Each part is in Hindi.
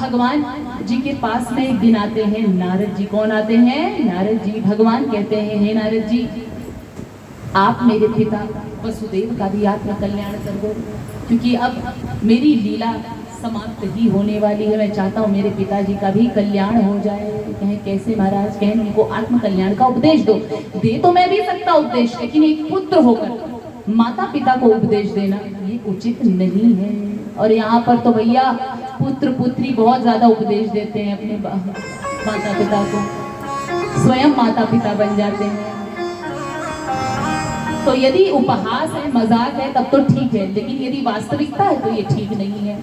भगवान जी के पास में एक दिन आते हैं नारद जी। कौन आते हैं? नारद जी। भगवान कहते हैं, हे नारद जी, आप मेरे पिता वसुदेव का भी आत्म कल्याण कर दो, क्योंकि अब मेरी लीला समाप्त ही होने वाली है। मैं चाहता हूँ मेरे पिताजी का भी कल्याण हो जाए। कहें कैसे महाराज? कहें उनको आत्म कल्याण का उपदेश दो। दे तो मैं भी सकता उपदेश, लेकिन एक पुत्र होकर माता पिता को उपदेश देना ये उचित नहीं है। और यहाँ पर तो भैया पुत्र पुत्री बहुत ज्यादा उपदेश देते हैं अपने माता पिता को, स्वयं माता पिता बन जाते हैं। तो यदि उपहास है, मजाक है, तब तो ठीक है, लेकिन यदि वास्तविकता है तो ये ठीक नहीं है।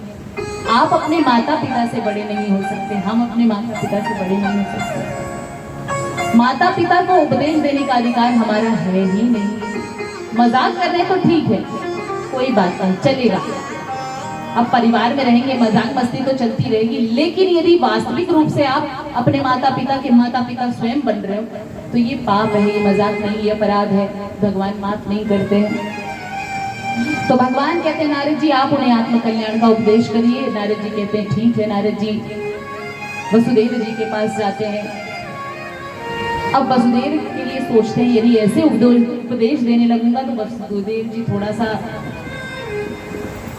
आप अपने माता पिता से बड़े नहीं हो सकते, हम अपने माता पिता से बड़े नहीं हो सकते। माता पिता को उपदेश देने का अधिकार हमारा है ही नहीं। मजाक कर रहे हैं तो ठीक है, कोई बात नहीं, चलेगा। अब परिवार में रहेंगे, मजाक मस्ती तो चलती रहेगी, लेकिन यदि वास्तविक रूप से आप अपने माता पिता स्वयं बन रहे हो तो ये पाप है, ये मजाक नहीं, ये अपराध है। भगवान माफ नहीं करते हैं। तो भगवान कहते हैं नारद जी आप उन्हें आत्म कल्याण का उपदेश करिए। नारद जी कहते हैं ठीक है। नारद जी वसुदेव जी के पास जाते हैं। अब वसुदेव के लिए सोचते हैं यदि ऐसे उपदेश देने लगूंगा तो वसुदेव जी थोड़ा सा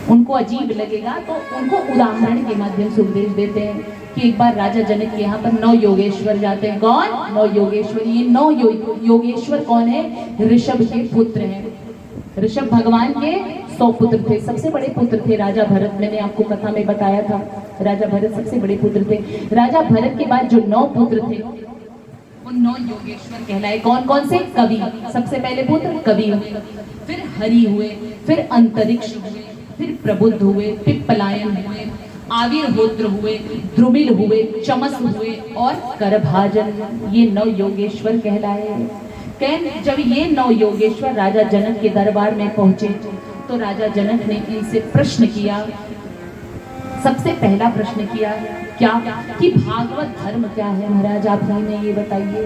उनको अजीब लगेगा, तो उनको उदाहरण के माध्यम से उपदेश देते हैं कि एक बार राजा जनक के यहाँ पर 9 योगेश्वर जाते हैं। कौन? 9 योगेश्वर। ये 9 योगेश्वर कौन है? ऋषभ के पुत्र हैं। ऋषभ भगवान के 100 पुत्र थे। सबसे बड़े पुत्र थे राजा भरत। मैंने आपको कथा में बताया था, राजा भरत सबसे बड़े पुत्र थे। राजा भरत के बाद जो 9 पुत्र थे वो 9 योगेश्वर कहलाए। कौन कौन से? कवि। सबसे पहले पुत्र कवि हुए, फिर हरि हुए, फिर अंतरिक्ष हुए, फिर प्रबुद्ध हुए, पिप्पलायन हुए, आविर्होत्र हुए, द्रुमिल हुए, चमस हुए और करभाजन। ये 9 योगेश्वर कहलाए। जब ये 9 योगेश्वर राजा जनक के दरबार में पहुंचे तो राजा जनक ने इनसे प्रश्न किया। सबसे पहला प्रश्न किया क्या कि भागवत धर्म क्या है महाराज, आप हमें ये बताइए।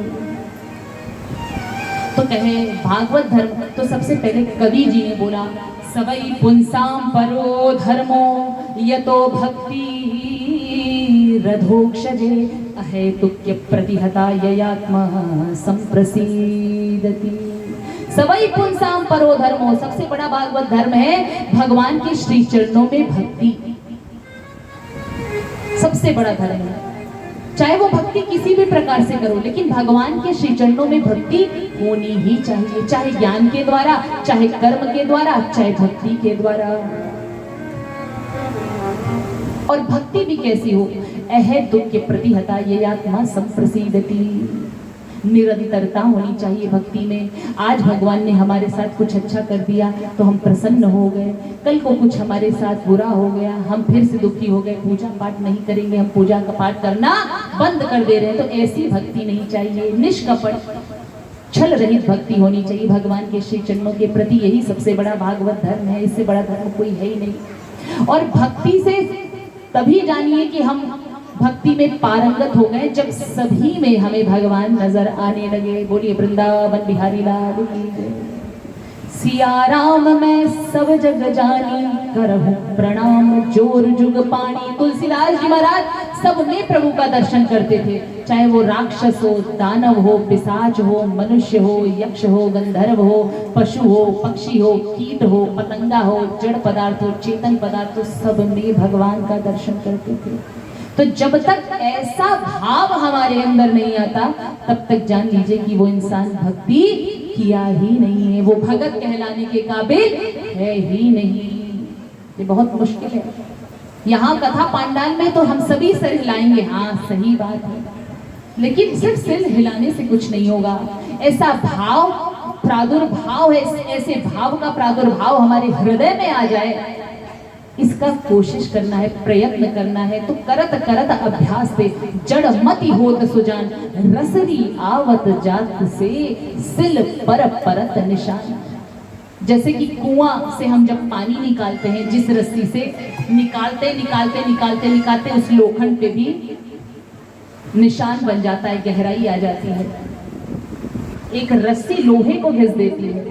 तो कहे भागवत धर्म। तो सबसे पहले कवि जी ने बोला सवै पुंसाम परो धर्मो यतो भक्ति रधोक्षजे अहेतुक्य प्रतिहता ययात्मा संप्रसीदति। सवै पुंसाम परो धर्मो, सबसे बड़ा भागवत धर्म है भगवान के श्री चरणों में भक्ति। सबसे बड़ा धर्म है। चाहे वो भक्ति किसी भी प्रकार से करो, लेकिन भगवान के श्री चरणों में भक्ति होनी ही चाहिए, चाहे ज्ञान के द्वारा, चाहे कर्म के द्वारा, चाहे भक्ति के द्वारा। और भक्ति भी कैसी हो? अहेतुक्य प्रतिहता ययात्मा संप्रसीदति। निरंतरता होनी चाहिए भक्ति में। आज भगवान ने हमारे साथ कुछ अच्छा कर दिया तो हम प्रसन्न हो गए, कल को कुछ हमारे साथ बुरा हो गया हम फिर से दुखी हो गए, पूजा पाठ नहीं करेंगे, हम पूजा का पाठ करना बंद कर दे रहे हैं। तो ऐसी भक्ति नहीं चाहिए। निष्कपट छल रहित भक्ति होनी चाहिए भगवान के श्री चरणों के प्रति। यही सबसे बड़ा भागवत धर्म है, इससे बड़ा धर्म कोई है ही नहीं। और भक्ति से तभी जानिए कि हम भक्ति में पारंगत हो गए जब सभी में हमें भगवान नजर आने लगे। बोलिए वृंदावन बिहारी लाल की जय। सिया राम मैं सब जग जानी करहूं प्रणाम जोर जुग पानी। तुलसीदास जी महाराज सब में प्रभु का दर्शन करते थे, चाहे वो राक्षस हो, दानव हो, पिशाच हो, मनुष्य हो, यक्ष हो, गंधर्व हो, पशु हो, पक्षी हो, कीट हो, पतंगा हो, जड़ पदार्थ हो, चेतन पदार्थ हो, सब में भगवान का दर्शन करते थे। तो जब तक ऐसा भाव हमारे अंदर नहीं आता तब तक जान लीजिए कि वो इंसान भक्ति किया ही नहीं है, वो भगत कहलाने के काबिल है ही नहीं। ये बहुत मुश्किल है। यहाँ कथा पांडाल में तो हम सभी सिर हिलाएंगे, हाँ सही बात है, लेकिन सिर्फ सिर हिलाने से कुछ नहीं होगा। ऐसा भाव प्रादुर्भाव है, ऐसे भाव का प्रादुर्भाव हमारे हृदय में आ जाए, इसका कोशिश करना है, प्रयत्न करना है। तो करत करत अभ्यास से जड़ मति होत सुजान, रसरी आवत जात से सिल पर परत निशान। जैसे कि कुआं से हम जब पानी निकालते हैं, जिस रस्सी से निकालते निकालते निकालते निकालते उस लोखंड पे भी निशान बन जाता है, गहराई आ जाती है। एक रस्सी लोहे को घिस देती है।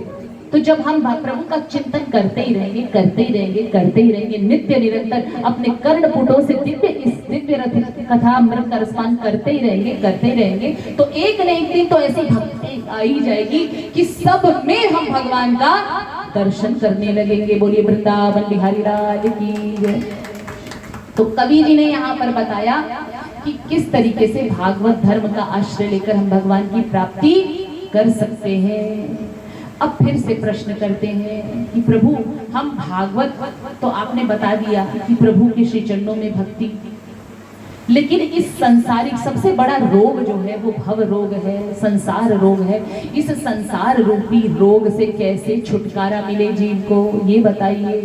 तो जब हम प्रभु का चिंतन करते ही रहेंगे, करते ही रहेंगे, करते ही रहेंगे, नित्य निरंतर अपने कर्णपुटों से दिव्य इस दिव्य रथ कथा अमृत का रसपान करते ही रहेंगे तो एक न एक दिन तो ऐसी भक्ति आ ही जाएगी कि सब में हम भगवान का दर्शन करने लगेंगे। बोलिए वृंदावन बिहारी लाल की जय। तो कवि जी ने यहाँ पर बताया कि किस तरीके से भागवत धर्म का आश्रय लेकर हम भगवान की प्राप्ति कर सकते हैं। अब फिर से प्रश्न करते हैं कि प्रभु हम भागवत तो आपने बता दिया कि प्रभु के श्री चरणों में भक्ति, लेकिन इस संसारिक सबसे बड़ा रोग जो है वो भव रोग है, संसार रोग है। इस संसार रूपी रोग से कैसे छुटकारा मिले जीव को, ये बताइए।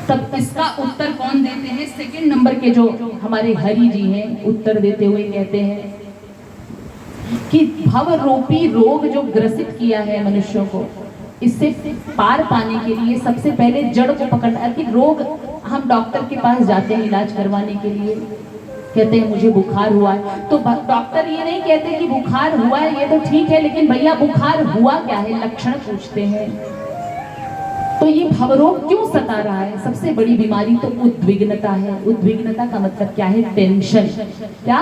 तब इसका उत्तर कौन देते हैं? सेकंड नंबर के जो हमारे हरि जी हैं, उत्तर देते हुए कहते हैं कि भव रूपी रोग जो ग्रसित किया है मनुष्यों को, इससे पार पाने के लिए सबसे पहले जड़ को पकड़ना। कि रोग, हम डॉक्टर के पास जाते हैं इलाज करवाने के लिए, कहते हैं मुझे बुखार हुआ है, तो डॉक्टर ये नहीं कहते कि बुखार हुआ है ये तो ठीक है, लेकिन भैया बुखार हुआ क्या है, लक्षण पूछते हैं। तो ये भवरोग क्यों सता रहा है? सबसे बड़ी बीमारी तो उद्विग्नता है। उद्विग्नता का मतलब क्या है? टेंशन। क्या?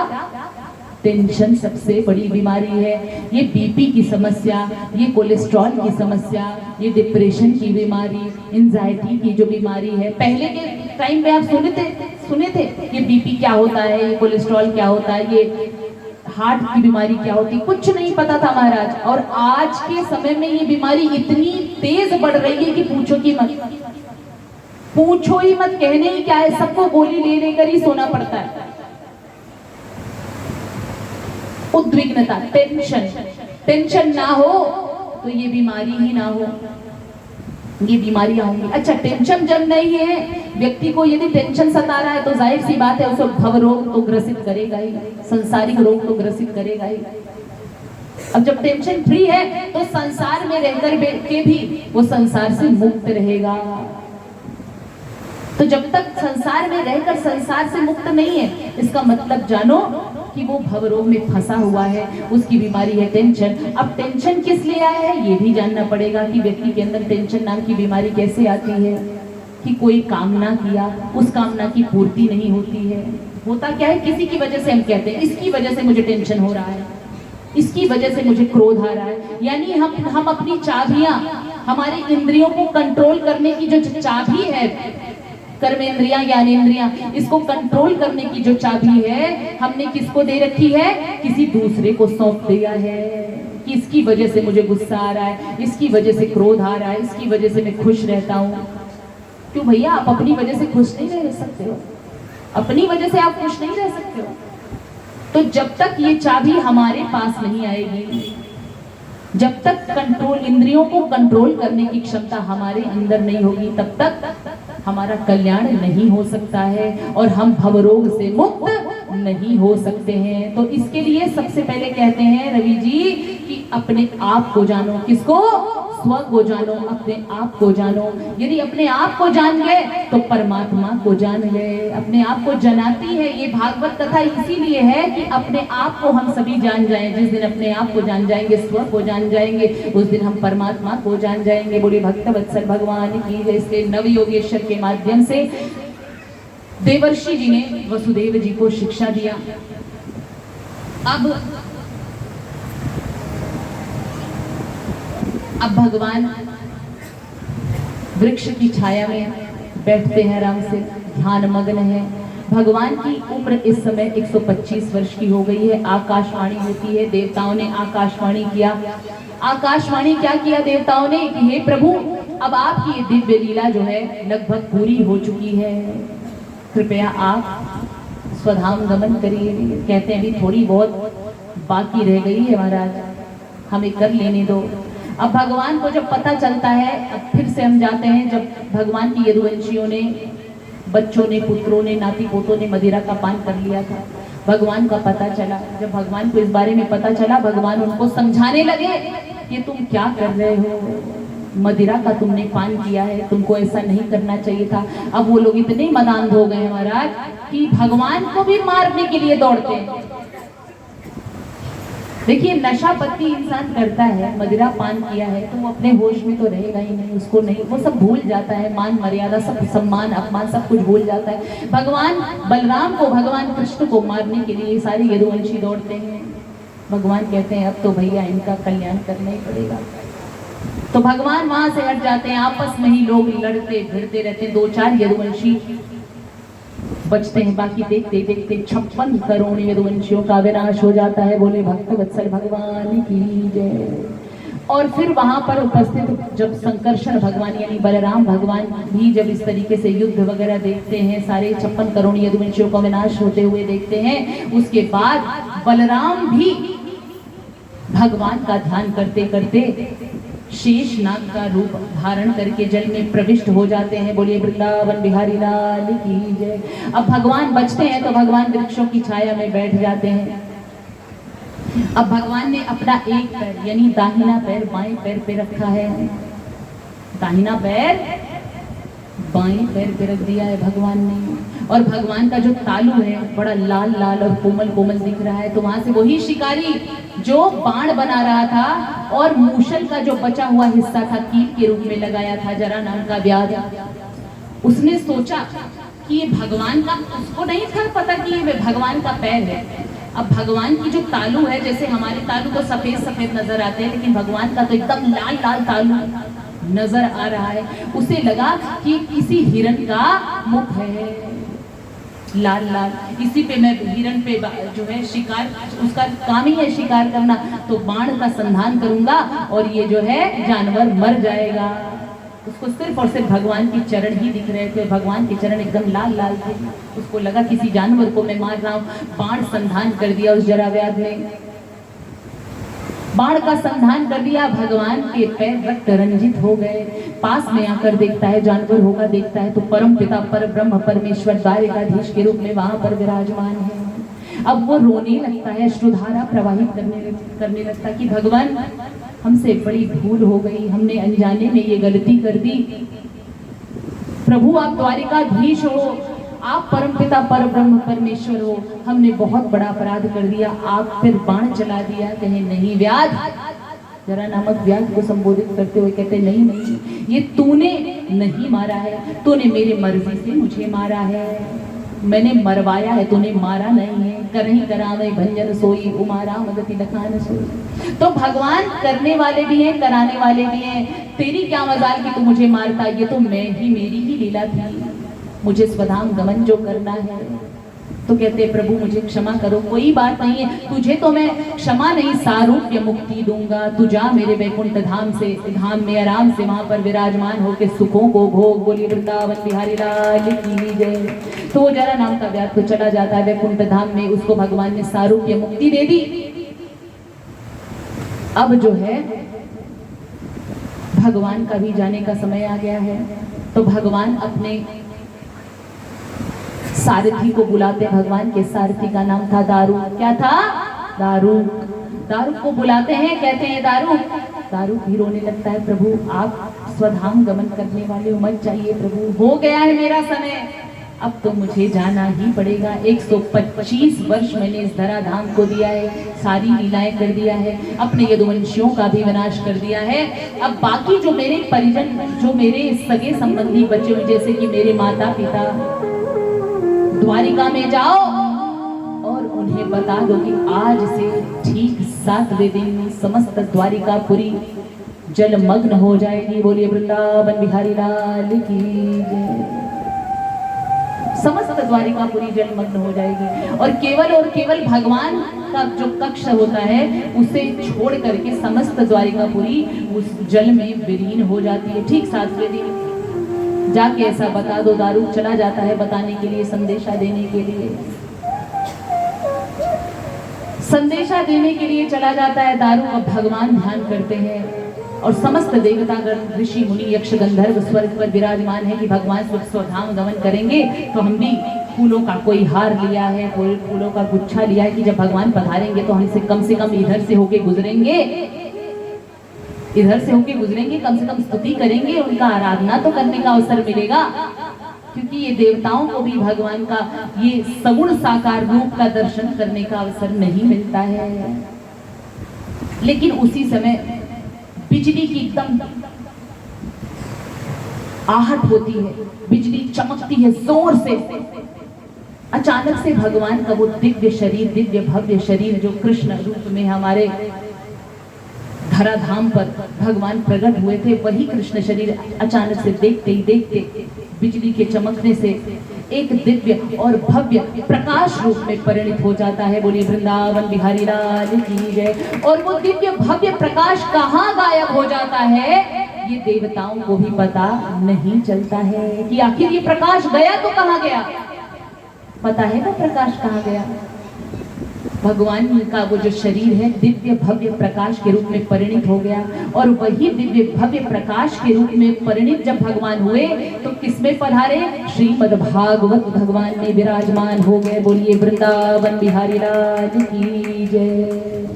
टेंशन सबसे बड़ी बीमारी है। ये बीपी की समस्या, ये कोलेस्ट्रॉल की समस्या, ये डिप्रेशन की बीमारी, एंजाइटी की जो बीमारी है, पहले के टाइम पे आप सुने थे ये बीपी क्या होता है, ये कोलेस्ट्रॉल क्या होता है, ये हार्ट की बीमारी क्या होती, कुछ नहीं पता था महाराज। और आज के समय में ये बीमारी इतनी तेज बढ़ रही है कि पूछो ही मत, कहने ही क्या है, सबको गोली ले लेकर ही सोना पड़ता है। उद्विग्नता, टेंशन ना हो तो ये बीमारी ही ना हो, ये बीमारियां होंगी। अच्छा, टेंशन जब नहीं है व्यक्ति को, यदि टेंशन सता रहा है तो जाहिर सी बात है उसे भव रोग तो ग्रसित करेगा ही, संसारिक रोग तो ग्रसित करेगा ही। अब जब टेंशन फ्री है तो संसार में रहकर के भी वो संसार से मुक्त रहेगा। तो जब तक संसार में रहकर संसार से मुक्त नहीं है, इसका मतलब जानो कि वो भवरोग में फंसा हुआ है, उसकी बीमारी है टेंशन। अब टेंशन किस लिए आया है ये भी जानना पड़ेगा कि व्यक्ति के अंदर टेंशन नाम की बीमारी कैसे आती है। कि कोई कामना किया, उस कामना की पूर्ति नहीं होती है। होता क्या है, किसी की वजह से हम कहते हैं इसकी वजह से मुझे टेंशन हो रहा है, इसकी वजह से मुझे क्रोध आ रहा है। यानी हम अपनी चाबियां, हमारे इंद्रियों को कंट्रोल करने की जो चाबी है, कर्मेंद्रियां ज्ञानेंद्रियां, इसको कंट्रोल करने की जो चाबी है हमने किसको दे रखी है? किसी दूसरे को सौंप दिया है कि इसकी वजह से मुझे गुस्सा आ रहा है, इसकी वजह से क्रोध आ रहा है, इसकी वजह से मैं खुश रहता हूँ। क्यों भैया, आप अपनी वजह से खुश नहीं रह सकते हो, अपनी वजह से आप खुश नहीं रह सकते हो। तो जब तक ये चाबी हमारे पास नहीं आएगी, जब तक कंट्रोल, इंद्रियों को कंट्रोल करने की क्षमता हमारे अंदर नहीं होगी, तब तक हमारा कल्याण नहीं हो सकता है और हम भवरोग से मुक्त नहीं हो सकते हैं। तो इसके लिए सबसे पहले कहते हैं रवि जी कि अपने आप को जानो। किसको? स्व को जानो, अपने आप को जानो। यदि अपने आप को जान गए तो परमात्मा को जान गए। अपने आप को जनाती है ये भागवत कथा इसीलिए है कि अपने आप को हम सभी जान जाएं। जिस दिन अपने आप को जान जाएंगे, स्व को जान जाएंगे, उस दिन हम परमात्मा को जान जाएंगे। बोले भक्त वत्सल भगवान की जय। इसलिए नव योगेश्वर के माध्यम से देवर्षि जी ने वसुदेव जी को शिक्षा दिया। अब भगवान वृक्ष की छाया में बैठते हैं, आराम से ध्यान मग्न है। भगवान की उम्र इस समय 125 वर्ष की हो गई है। आकाशवाणी होती है, देवताओं ने आकाशवाणी किया। आकाशवाणी क्या किया देवताओं ने कि हे प्रभु, अब आपकी ये दिव्य लीला जो है लगभग पूरी हो चुकी है, कृपया आप स्वधाम गमन करिए। कहते हैं अभी थोड़ी बहुत बाकी रह गई है महाराज, हमें कर लेने दो। अब भगवान को जब पता चलता है, अब फिर से हम जाते हैं, जब भगवान की यदुवंशियों ने, बच्चों ने, पुत्रों ने, नाती पोतों ने मदिरा का पान कर लिया था। भगवान का पता चला, जब भगवान को इस बारे में पता चला, भगवान उनको समझाने लगे कि तुम क्या कर रहे हो, मदिरा का तुमने पान किया है, तुमको ऐसा नहीं करना चाहिए था। अब वो लोग इतने मदान्ध हो गए महाराज कि भगवान को भी मारने के लिए दौड़ते हैं। देखिए, नशा पत्ती इंसान करता है, मदिरा पान किया है तो वो अपने होश में तो रहेगा ही नहीं, उसको नहीं, वो सब भूल जाता है, मान मर्यादा सब, सम्मान अपमान सब कुछ भूल जाता है। भगवान बलराम को, भगवान कृष्ण को मारने के लिए सारे यदुवंशी दौड़ते हैं। भगवान कहते हैं अब तो भैया इनका कल्याण करना ही पड़ेगा। तो भगवान वहां से हट जाते हैं, आपस में ही लोग लड़ते भिड़ते रहते हैं, 2-4 यदुवंशी बचते हैं, बाकी देखते देखते 56 करोड़ यदुवंशियों का विनाश हो जाता है। बोले भक्त वत्सल भगवान की जय। और फिर वहां पर उपस्थित जब संकर्षण भगवान यानी बलराम भगवान भी जब इस तरीके से युद्ध वगैरह देखते हैं, सारे 56 करोड़ यदुवंशियों का विनाश होते हुए देखते हैं, उसके बाद बलराम भी भगवान का ध्यान करते करते शेष नाग का रूप धारण करके जल में प्रविष्ट हो जाते हैं। बोलिए वृंदावन बिहारी लाल की जय। अब भगवान बचते हैं तो भगवान वृक्षों की छाया में बैठ जाते हैं। अब भगवान ने अपना एक पैर यानी दाहिना पैर बाएं पैर पे रखा है, दाहिना पैर बाएं पैर पे रख दिया है भगवान ने, और भगवान का जो तालू है बड़ा लाल लाल और कोमल कोमल दिख रहा है। तो वहां से वही शिकारी जो बाण बना रहा था और मूषल का जो बचा हुआ हिस्सा था कील के रूप में लगाया था जरा नाम का व्याध, उसने सोचा कि ये भगवान का, उसको नहीं था पता कि ये भगवान का पैर है। अब भगवान की जो तालू है, जैसे हमारे तालू तो सफेद सफेद नजर आते हैं, लेकिन भगवान का तो एकदम लाल लाल तालू नजर आ रहा है। उसे लगा कि किसी हिरण का मुख है, लाल लाल, इसी पे मैं हिरण पे जो है शिकार, उसका काम ही है शिकार करना, तो बाण का संधान करूंगा और ये जो है जानवर मर जाएगा। उसको सिर्फ और सिर्फ भगवान के चरण ही दिख रहे थे, भगवान के चरण एकदम लाल लाल थे। उसको लगा किसी जानवर को मैं मार रहा हूँ, बाण संधान कर दिया उस जराव्याध ने, बाण का संधान कर दिया। भगवान के पैर रक्त रंजित हो गए। पास में आकर देखता है जानवर होगा, देखता है तो परम पिता पर ब्रह्म परमेश्वर द्वारिकाधीश के रूप में वहां पर विराजमान है। अब वो रोने लगता है, अश्रुधारा प्रवाहित करने लगता कि भगवान हमसे बड़ी भूल हो गई, हमने अनजाने में ये गलती कर दी। प्रभु आप द्वारिकाधीश हो, आप परमपिता पर ब्रह्म परमेश्वर हो, हमने बहुत बड़ा अपराध कर दिया। आप फिर बाण चला दिया। कहे नहीं व्याध, जरा नामक व्याध को संबोधित करते हुए कहते नहीं नहीं, ये तूने नहीं मारा है, तूने मेरी मर्जी से मुझे मारा है, मैंने मरवाया है, तूने मारा नहीं है। करही करावे भंजन सोई, उमा राम गति लखान सोई। तो भगवान करने वाले भी हैं, कराने वाले भी हैं। तेरी क्या मजाल कि तू मुझे मारता, ये तो मैं ही, मेरी ही लीला थी, मुझे स्वधाम गमन जो करना है। तो कहते प्रभु मुझे क्षमा करो, कोई बात नहीं है, तुझे तो मैं क्षमा नहीं सारूप्य मुक्ति दूंगा। तू जा मेरे वैकुंठ धाम से, धाम में आराम से वहां पर विराजमान होकर सुखों को भोग। बोली वृंदावन बिहारी लाल की जय। तो वो जरा नाम का व्याध तो चला जाता है वैकुंठ धाम में, उसको भगवान ने सारूप्य मुक्ति दे दी। अब जो है भगवान का भी जाने का समय आ गया है। तो भगवान अपने सारथी को बुलाते, भगवान के सारथी का नाम था दारू। क्या था? दारू। दारू को बुलाते हैं, कहते हैं दारू। दारू भी रोने लगता है, प्रभु आप स्वधाम गमन करने वाले हो, मत चाहिए प्रभु, हो गया है मेरा समय, अब तो मुझे जाना ही पड़ेगा। 125 वर्ष मैंने इस धराधाम को दिया है, सारी लीलाएं कर दिया है, अपने यदुवंशियों का भी विनाश कर दिया है। अब बाकी जो मेरे परिजन, जो मेरे सगे संबंधी बचे हुए, जैसे कि मेरे माता पिता, द्वारिका में जाओ और उन्हें बता दो कि आज से ठीक 7वें दिन समस्त द्वारिकापुरी जलमग्न हो जाएगी। बोलिए वृंदावन बिहारी लाल की जय। समस्त द्वारिकापुरी जलमग्न हो जाएगी और केवल भगवान का जो कक्ष होता है उसे छोड़ करके समस्त द्वारिकापुरी उस जल में विलीन हो जाती है। ठीक 7वें दिन जाके ऐसा बता दो। दारू चला जाता है बताने के लिए, संदेशा देने के लिए, संदेशा देने के लिए चला जाता है दारू। अब भगवान ध्यान करते हैं और समस्त देवतागण, ऋषि मुनि, यक्ष गंधर्व स्वर्ग पर विराजमान है कि भगवान स्वधाम गमन करेंगे तो हम भी फूलों का कोई हार लिया है, फूलों का गुच्छा लिया है कि जब भगवान पधारेंगे तो हमसे कम से कम इधर से होके गुजरेंगे, इधर से होके गुजरेंगे, कम से कम स्तुति करेंगे, उनका आराधना तो करने का अवसर मिलेगा। क्योंकि ये देवताओं को भी भगवान का ये सगुण साकार रूप का दर्शन करने का अवसर नहीं मिलता है। लेकिन उसी समय बिजली की एकदम आहट होती है, बिजली चमकती है जोर से। अचानक से भगवान का वो दिव्य शरीर, दिव्य भव्य शरीर जो कृष्ण रूप में हमारे धराधाम पर भगवान प्रकट हुए थे, वही कृष्ण शरीर अचानक से देखते ही देखते बिजली के चमकने से एक दिव्य और भव्य प्रकाश रूप में परिणित हो जाता है। बोलिए वृंदावन बिहारी लाल की जय। और वो दिव्य भव्य प्रकाश कहाँ गायब हो जाता है, ये देवताओं को भी पता नहीं चलता है कि आखिर ये प्रकाश गया तो कहाँ गया। पता है ना प्रकाश कहाँ गया? भगवान का वो जो शरीर है दिव्य भव्य प्रकाश के रूप में परिणित हो गया। और वही दिव्य भव्य प्रकाश के रूप में परिणित जब भगवान हुए तो किसमें पधारे? श्रीमद् भागवत भगवान में विराजमान हो गए। बोलिए वृंदावन बिहारी लाल की जय।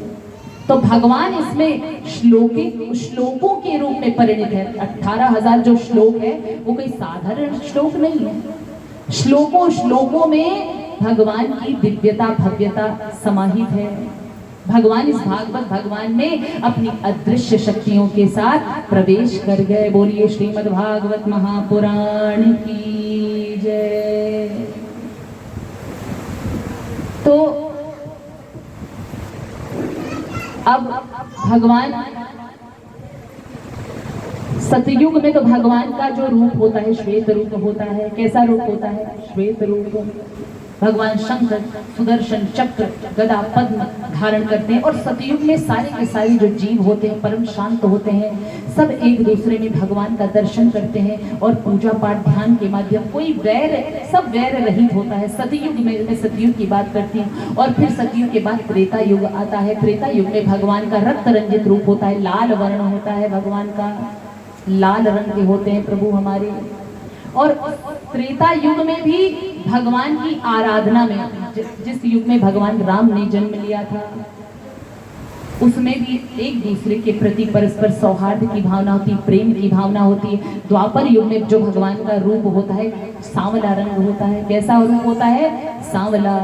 तो भगवान इसमें श्लोकों के रूप में परिणित है। 18,000 जो श्लोक है वो कोई साधारण श्लोक नहीं है। श्लोकों में भगवान की दिव्यता भव्यता समाहित है। भगवान इस भागवत भगवान में अपनी अदृश्य शक्तियों के साथ प्रवेश कर गए। बोलिए श्रीमद् भागवत महापुराण की जय। तो अब भगवान सतयुग में तो भगवान का जो रूप होता है श्वेत रूप होता है। कैसा रूप होता है? श्वेत रूप। भगवान शंकर सुदर्शन चक्र गदा पद्म धारण करते हैं। और सतयुग में सारे के सारे जो जीव होते हैं परम शांत होते हैं, सब एक दूसरे में भगवान का दर्शन करते हैं और पूजा पाठ ध्यान के माध्यम कोई सब वैर रहित होता है। सतयुग में मैं सतयुग की बात करती हूँ। और फिर सतयुग के बाद त्रेता युग आता है। त्रेता युग में भगवान का रक्त रंजित रूप होता है, लाल वर्ण होता है भगवान का, लाल रंग के होते हैं प्रभु हमारे। और त्रेता युग में भी भगवान की आराधना में, जिस युग में भगवान राम ने जन्म लिया था, उसमें भी एक दूसरे के प्रति परस्पर सौहार्द की भावना होती, प्रेम की भावना होती है। द्वापर युग में जो भगवान का रूप होता है सांवला रंग होता है। कैसा रूप होता है? सांवला,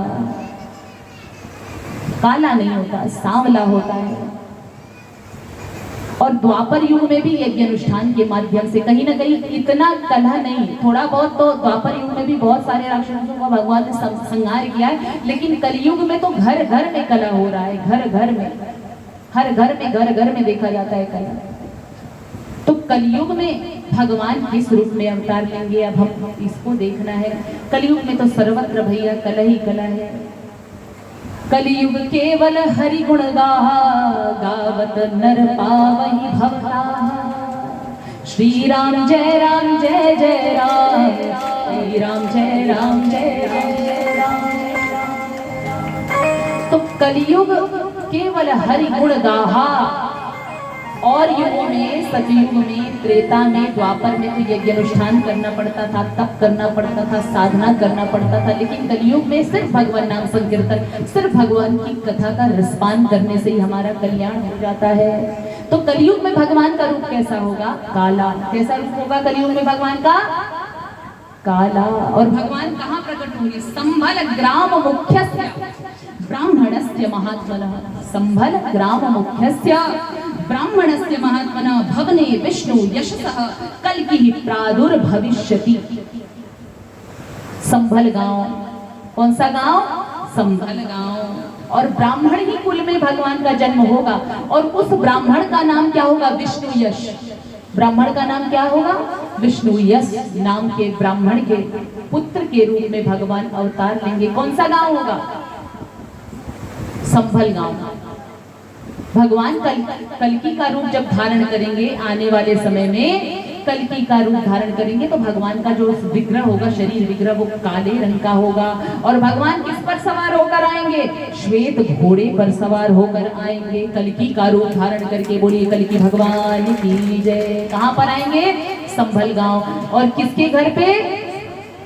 काला नहीं होता, सांवला होता है। और द्वापर युग में भी यज्ञ अनुष्ठान के माध्यम से कहीं ना कहीं इतना कलह नहीं, थोड़ा बहुत तो द्वापर युग में भी बहुत सारे राक्षसों का भगवान ने संहार किया है। लेकिन कलयुग में तो घर घर में कलह हो रहा है, घर घर में, हर घर में देखा जाता है कलह। तो कलयुग में भगवान किस रूप में अवतार लेंगे, अब हम इसको देखना है। कलयुग में तो सर्वत्र भैया कलह ही कलह है। कलियुग केवल हरि गुण गावत नर पावहि भवता। श्री राम जय राम जय जय राम, श्री राम जय राम जय राम जय राम। तो कलियुग केवल हरि गुण गाहा। और युगों में, सतयुग में, त्रेता में, द्वापर में तो यज्ञ अनुष्ठान करना पड़ता था, तप करना पड़ता था, साधना करना पड़ता था। लेकिन कलयुग में सिर्फ भगवान नाम संकीर्तन, सिर्फ भगवान की कथा का रसपान करने से ही हमारा कल्याण हो जाता है। तो कलयुग में भगवान का रूप कैसा होगा? काला। कैसा रूप होगा कलयुग में भगवान का? काला। और भगवान कहाँ प्रकट होंगे? संभल ग्राम मुख्यस्य ब्राह्मणस्य महात्मनः। संभल ग्राम मुख्यस्य ब्राह्मणस्य महात्मनः भवने विष्णु यशसः कल्किः प्रादुर्भविष्यति। संभल गांव, कौन सा गांव? संभल गांव। और ब्राह्मण ही कुल में भगवान का जन्म होगा। और उस ब्राह्मण का नाम क्या होगा? विष्णु यश। ब्राह्मण का नाम क्या होगा? विष्णु यश नाम के ब्राह्मण के पुत्र के रूप में भगवान अवतार लेंगे। कौन सा गांव होगा? संभल गांव। भगवान कल्की का रूप जब धारण करेंगे, आने वाले समय में कल्की का रूप धारण करेंगे, तो भगवान का जो विग्रह होगा, शरीर विग्रह, वो काले रंग का होगा। और भगवान किस पर सवार होकर आएंगे? श्वेत घोड़े पर सवार होकर आएंगे, कल्की का रूप धारण करके। बोलिए कल्की भगवान की जय। कहाँ पर आएंगे? संभल गांव। और किसके घर पे?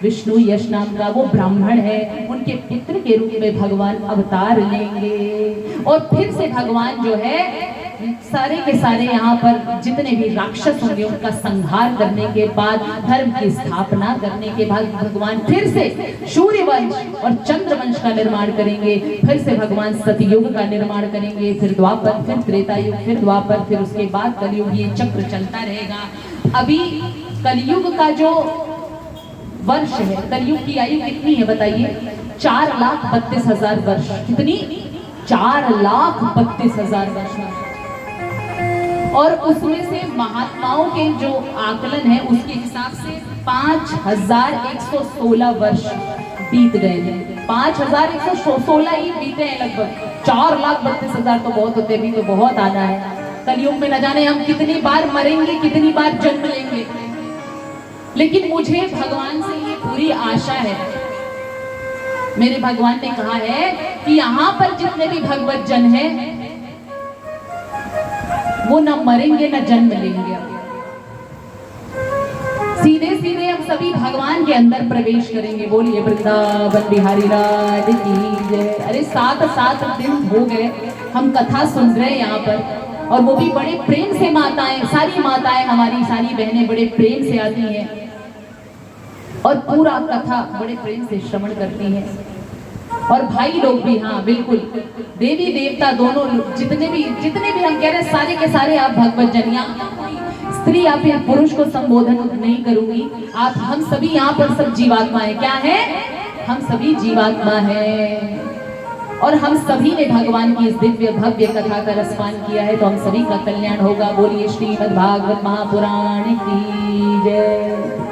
विष्णु यश नाम का वो ब्राह्मण है, उनके पुत्र के रूप में भगवान अवतार लेंगे। और फिर से भगवान जो है सारे के सारे यहाँ पर जितने भी राक्षस होंगे उनका संहार करने के बाद, धर्म की स्थापना करने के बाद, भगवान फिर से सूर्यवंश और चंद्रवंश का का निर्माण करेंगे, फिर से भगवान सतयुग का निर्माण करेंगे, फिर द्वापर, फिर त्रेता युग, फिर द्वापर, फिर उसके बाद कलयुग। ये चक्र चलता रहेगा। अभी कलयुग का जो वर्ष है, कलयुग की आयु कितनी है बताइए? 4,32,000 वर्ष। कितनी? 4,32,000 वर्ष। और उसमें से महात्माओं के जो आकलन है उसके हिसाब से 5,116 वर्ष बीत गए हैं। 5,116 ही बीते हैं लगभग। 4,32,000 तो बहुत होते, भी तो बहुत आना है। कलयुग में न जाने हम कितनी बार मरेंगे, कितनी बार जन्म लेंगे। लेकिन मुझे भगवान से ये पूरी आशा है, मेरे भगवान ने कहा है कि यहाँ पर जितने भी भगवत जन हैं वो न मरेंगे न जन्म लेंगे। सीधे सीधे हम सभी भगवान के अंदर प्रवेश करेंगे। बोलिए वृंदावन बिहारी राज की जय। अरे 7 दिन हो गए हम कथा सुन रहे हैं यहाँ पर, और वो भी बड़े प्रेम से माताएं, सारी माताएं हमारी, सारी बहनें बड़े प्रेम से आती हैं और पूरा कथा बड़े प्रेम से श्रवण करती हैं। और भाई लोग भी, हाँ बिल्कुल, देवी देवता दोनों, जितने भी हम कह रहे हैं सारे के सारे आप भगवत जन। यहाँ स्त्री या फिर पुरुष को संबोधन नहीं करूंगी, आप हम सभी यहाँ पर सब जीवात्माएं। क्या है? हम सभी जीवात्मा हैं और हम सभी ने भगवान की इस दिव्य भव्य कथा का रसपान किया है, तो हम सभी का कल्याण होगा। बोलिए श्रीमद् भागवत महापुराण की जय।